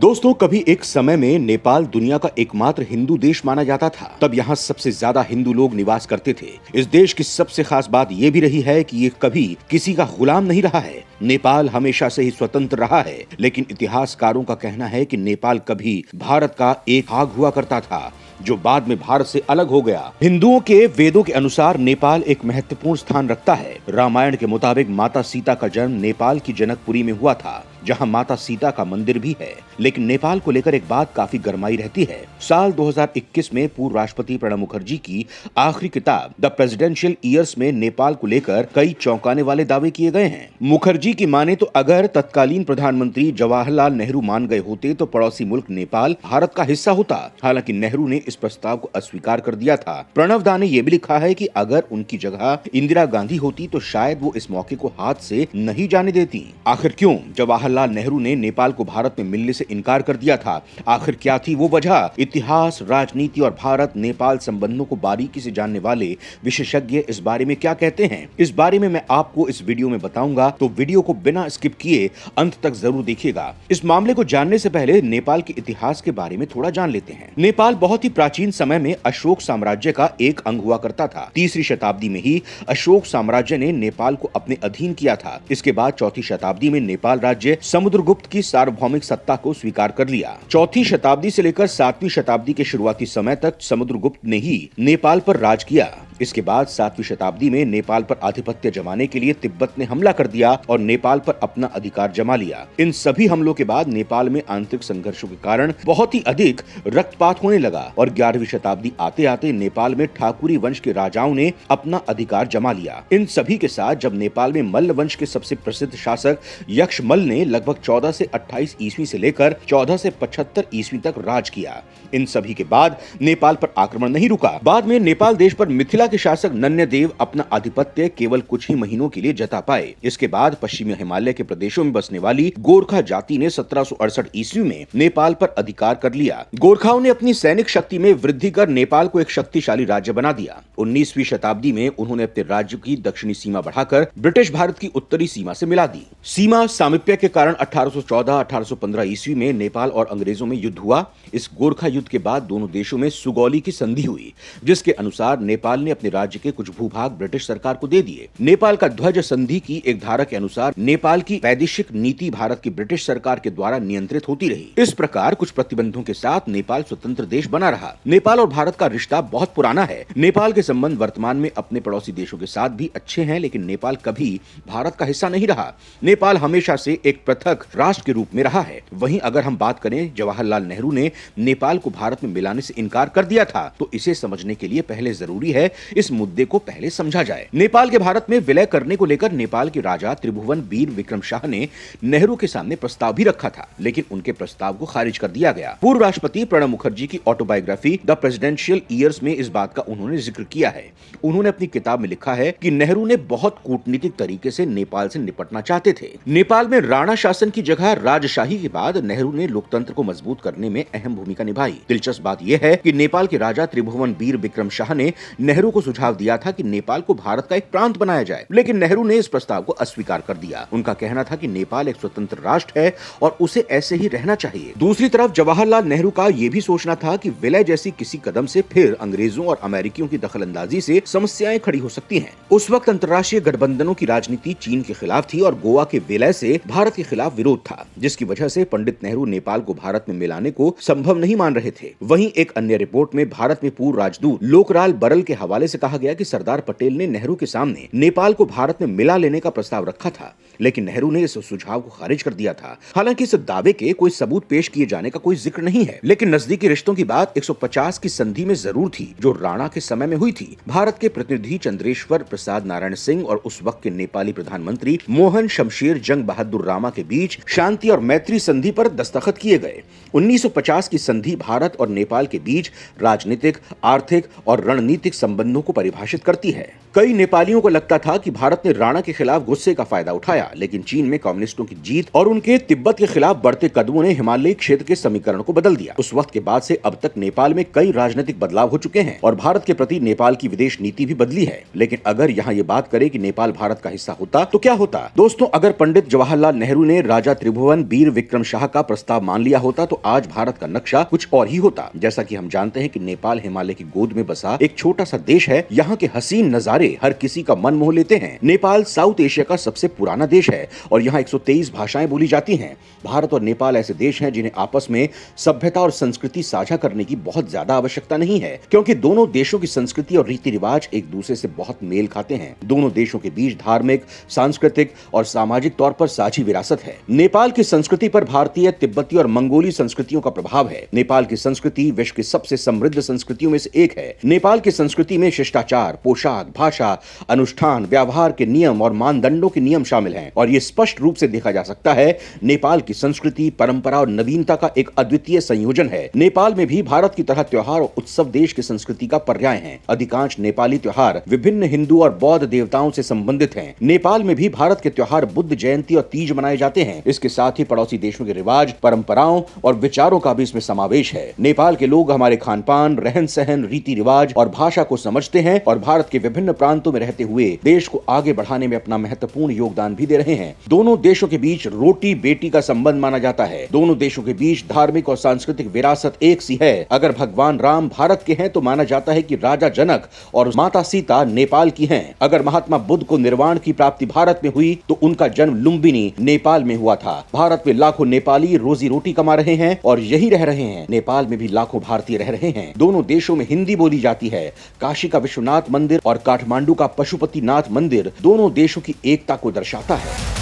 दोस्तों, कभी एक समय में नेपाल दुनिया का एकमात्र हिंदू देश माना जाता था। तब यहाँ सबसे ज्यादा हिंदू लोग निवास करते थे। इस देश की सबसे खास बात ये भी रही है कि ये कभी किसी का गुलाम नहीं रहा है। नेपाल हमेशा से ही स्वतंत्र रहा है, लेकिन इतिहासकारों का कहना है कि नेपाल कभी भारत का एक भाग हुआ करता था, जो बाद में भारत से अलग हो गया। हिंदुओं के वेदों के अनुसार नेपाल एक महत्वपूर्ण स्थान रखता है। रामायण के मुताबिक माता सीता का जन्म नेपाल की जनकपुरी में हुआ था, जहां माता सीता का मंदिर भी है। लेकिन नेपाल को लेकर एक बात काफी गरमाई रहती है। साल 2021 में पूर्व राष्ट्रपति प्रणब मुखर्जी की आखिरी किताब द प्रेसिडेंशियल ईयर्स में नेपाल को लेकर कई चौंकाने वाले दावे किए गए हैं। मुखर्जी की माने तो अगर तत्कालीन प्रधानमंत्री जवाहरलाल नेहरू मान गए होते तो पड़ोसी मुल्क नेपाल भारत का हिस्सा होता। हालांकि नेहरू ने इस प्रस्ताव को अस्वीकार कर दिया था। प्रणब दा ने यह भी लिखा है कि अगर उनकी जगह इंदिरा गांधी होती तो शायद वो इस मौके को हाथ से नहीं जाने देती। आखिर क्यों जवाहरलाल नेहरू ने नेपाल को भारत में मिलने से इनकार कर दिया था? आखिर क्या थी वो वजह? इतिहास, राजनीति और भारत नेपाल संबंधों को बारीकी से जानने वाले विशेषज्ञ इस बारे में क्या कहते हैं, इस बारे में मैं आपको इस वीडियो में बताऊंगा, तो वीडियो को बिना स्किप किए अंत तक जरूर देखिएगा। इस मामले को जानने से पहले नेपाल के इतिहास के बारे में थोड़ा जान लेते हैं। नेपाल बहुत ही प्राचीन समय में अशोक साम्राज्य का एक अंग हुआ करता था। 3वीं शताब्दी में ही अशोक साम्राज्य ने नेपाल को अपने अधीन किया था। इसके बाद 4वीं शताब्दी में नेपाल राज्य समुद्रगुप्त की सार्वभौमिक सत्ता को स्वीकार कर लिया। 4वीं शताब्दी से लेकर 7वीं शताब्दी के शुरुआती समय तक समुद्रगुप्त ने ही नेपाल पर राज किया। इसके बाद 7वीं शताब्दी में नेपाल पर आधिपत्य जमाने के लिए तिब्बत ने हमला कर दिया और नेपाल पर अपना अधिकार जमा लिया। इन सभी हमलों के बाद नेपाल में आंतरिक संघर्षों के कारण बहुत ही अधिक रक्तपात होने लगा और 11वीं शताब्दी आते आते नेपाल में ठाकुरी वंश के राजाओं ने अपना अधिकार जमा लिया। इन सभी के साथ जब नेपाल में मल्ल वंश के सबसे प्रसिद्ध शासक यक्षमल ने लगभग 14 से 28 ईस्वी से लेकर 14 से 75 ईस्वी तक राज किया। इन सभी के बाद नेपाल पर आक्रमण नहीं रुका। बाद में नेपाल देश पर मिथिला के शासक नन्यदेव अपना आधिपत्य केवल कुछ ही महीनों के लिए जता पाए। इसके बाद पश्चिमी हिमालय के प्रदेशों में बसने वाली गोरखा जाति ने 1768 ईस्वी में नेपाल पर अधिकार कर लिया। गोरखाओं ने अपनी सैनिक शक्ति में वृद्धि कर नेपाल को एक शक्तिशाली राज्य बना दिया। 19वीं शताब्दी में उन्होंने अपने राज्य की दक्षिणी सीमा बढ़ाकर ब्रिटिश भारत की उत्तरी सीमा से मिला दी। सीमा सामिप्य के कारण 1814-1815 ईस्वी में नेपाल और अंग्रेजों में युद्ध हुआ। इस गोरखा युद्ध के बाद दोनों देशों में सुगौली की संधि हुई, जिसके अनुसार नेपाल ने अपने राज्य के कुछ भूभाग ब्रिटिश सरकार को दे दिए। नेपाल का ध्वज संधि की एक धारा के अनुसार नेपाल की वैदेशिक नीति भारत की ब्रिटिश सरकार के द्वारा नियंत्रित होती रही। इस प्रकार कुछ प्रतिबंधों के साथ नेपाल स्वतंत्र देश बना रहा। नेपाल और भारत का रिश्ता बहुत पुराना है। नेपाल के संबंध वर्तमान में अपने पड़ोसी देशों के साथ भी अच्छे हैं, लेकिन नेपाल कभी भारत का हिस्सा नहीं रहा। नेपाल हमेशा से एक पृथक राष्ट्र के रूप में रहा है। वहीं अगर हम बात करें जवाहरलाल नेहरू ने नेपाल को भारत में मिलाने से इनकार कर दिया था, तो इसे समझने के लिए पहले जरूरी है इस मुद्दे को पहले समझा जाए। नेपाल के भारत में विलय करने को लेकर नेपाल के राजा त्रिभुवन वीर विक्रम शाह ने नेहरू के सामने प्रस्ताव भी रखा था, लेकिन उनके प्रस्ताव को खारिज कर दिया गया। पूर्व राष्ट्रपति प्रणब मुखर्जी की ऑटोबायोग्राफी द प्रेसिडेंशियल ईयर्स में इस बात का उन्होंने जिक्र किया है। उन्होंने अपनी किताब में लिखा है कि नेहरू ने बहुत कूटनीतिक तरीके से नेपाल से निपटना चाहते थे। नेपाल में राणा शासन की जगह राजशाही के बाद नेहरू ने लोकतंत्र को मजबूत करने में अहम भूमिका निभाई। दिलचस्प बात यह है कि नेपाल के राजा त्रिभुवन वीर विक्रम शाह ने नेहरू को सुझाव दिया था कि नेपाल को भारत का एक प्रांत बनाया जाए, लेकिन नेहरू ने इस प्रस्ताव को अस्वीकार कर दिया। उनका कहना था कि नेपाल एक स्वतंत्र राष्ट्र है और उसे ऐसे ही रहना चाहिए। दूसरी तरफ जवाहरलाल नेहरू का यह भी सोचना था कि विलय जैसी किसी कदम से फिर अंग्रेजों और अमेरिकियों की दखलंदाजी से समस्याएं खड़ी हो सकती हैं। उस वक्त अंतर्राष्ट्रीय गठबंधनों की राजनीति चीन के खिलाफ थी और गोवा के विलय से भारत के खिलाफ विरोध था, जिसकी वजह से पंडित नेहरू नेपाल को भारत में मिलाने को संभव नहीं मान रहे थे। वहीं एक अन्य रिपोर्ट में भारत में पूर्व राजदूत लोकराल बरल के हवाले से कहा गया कि सरदार पटेल ने नेहरू के सामने नेपाल को भारत में मिला लेने का प्रस्ताव रखा था, लेकिन नेहरू ने इस सुझाव को खारिज कर दिया था। हालांकि इस दावे के कोई सबूत पेश किए जाने का कोई जिक्र नहीं है, लेकिन नजदीकी रिश्तों की बात 150 की संधि में जरूर थी, जो राणा के समय में हुई थी। भारत के प्रतिनिधि चंद्रेश्वर प्रसाद नारायण सिंह और उस वक्त के नेपाली प्रधानमंत्री मोहन शमशेर जंग बहादुर रामा के बीच शांति और मैत्री संधि पर दस्तखत किए गए। 1950 की संधि भारत और नेपाल के बीच राजनीतिक, आर्थिक और रणनीतिक संबंधों को परिभाषित करती है। कई नेपालियों को लगता था कि भारत ने राणा के खिलाफ गुस्से का फायदा उठाया लेकिन चीन में कम्युनिस्टों की जीत और उनके तिब्बत के खिलाफ बढ़ते कदमों ने हिमालयी क्षेत्र के समीकरण को बदल दिया। उस वक्त के बाद से अब तक नेपाल में कई राजनीतिक बदलाव हो चुके हैं और भारत के प्रति नेपाल की विदेश नीति भी बदली है। लेकिन अगर यहाँ ये बात करें कि नेपाल भारत का हिस्सा होता तो क्या होता? दोस्तों, अगर पंडित जवाहरलाल नेहरू ने राजा त्रिभुवन वीर विक्रम शाह का प्रस्ताव मान लिया होता तो आज भारत का नक्शा कुछ और ही होता। जैसा कि हम जानते हैं कि नेपाल हिमालय की गोद में बसा एक छोटा सा देश है। यहाँ के हसीन नजारे हर किसी का मन मोह लेते हैं। नेपाल साउथ एशिया का सबसे पुराना देश है और यहाँ 123 भाषाएं बोली जाती हैं। भारत और नेपाल ऐसे देश हैं जिन्हें आपस में सभ्यता और संस्कृति साझा करने की बहुत ज्यादा आवश्यकता नहीं है, क्योंकि दोनों देशों की संस्कृति और रीति रिवाज एक दूसरे से बहुत मेल खाते हैं। दोनों देशों के बीच धार्मिक, सांस्कृतिक और सामाजिक तौर पर साझी विरासत है। नेपाल की संस्कृति पर भारतीय, तिब्बती और मंगोली संस्कृतियों का प्रभाव है। नेपाल की संस्कृति विश्व की सबसे समृद्ध संस्कृतियों में से एक है। नेपाल की संस्कृति में शिष्टाचार, पोशाक, भाषा, अनुष्ठान, व्यवहार के नियम और मानदंडों के नियम शामिल हैं और ये स्पष्ट रूप से देखा जा सकता है। नेपाल की संस्कृति, परंपरा और नवीनता का एक अद्वितीय संयोजन है। नेपाल में भी भारत की तरह त्योहार और उत्सव देश की संस्कृति का पर्याय हैं। अधिकांश नेपाली त्योहार विभिन्न हिंदू और बौद्ध देवताओं से संबंधित हैं। नेपाल में भी भारत के त्योहार बुद्ध जयंती और तीज मनाए जाते हैं। इसके साथ ही पड़ोसी देशों के रिवाज, परंपराओं और विचारों का भी इसमें समावेश है। नेपाल के लोग हमारे खान पान, रहन सहन, रीति रिवाज और भाषा को समझते हैं और भारत के विभिन्न प्रांतों में रहते हुए देश को आगे बढ़ाने में अपना महत्वपूर्ण योगदान भी दे रहे हैं। दोनों देशों के बीच रोटी बेटी का संबंध माना जाता है। दोनों देशों के बीच धार्मिक और सांस्कृतिक विरासत एक सी है। अगर भगवान राम भारत के हैं तो माना जाता है कि राजा जनक और माता सीता नेपाल की हैं। अगर महात्मा बुद्ध को निर्वाण की प्राप्ति भारत में हुई तो उनका जन्म लुम्बिनी नेपाल में हुआ था। भारत में लाखों नेपाली रोजी रोटी कमा रहे हैं और यही रह रहे हैं। नेपाल में भी लाखों भारतीय रह रहे हैं। दोनों देशों में हिंदी बोली जाती है। काशी का विश्वनाथ मंदिर और काठमांडू का पशुपतिनाथ मंदिर दोनों देशों की एकता को दर्शाता है।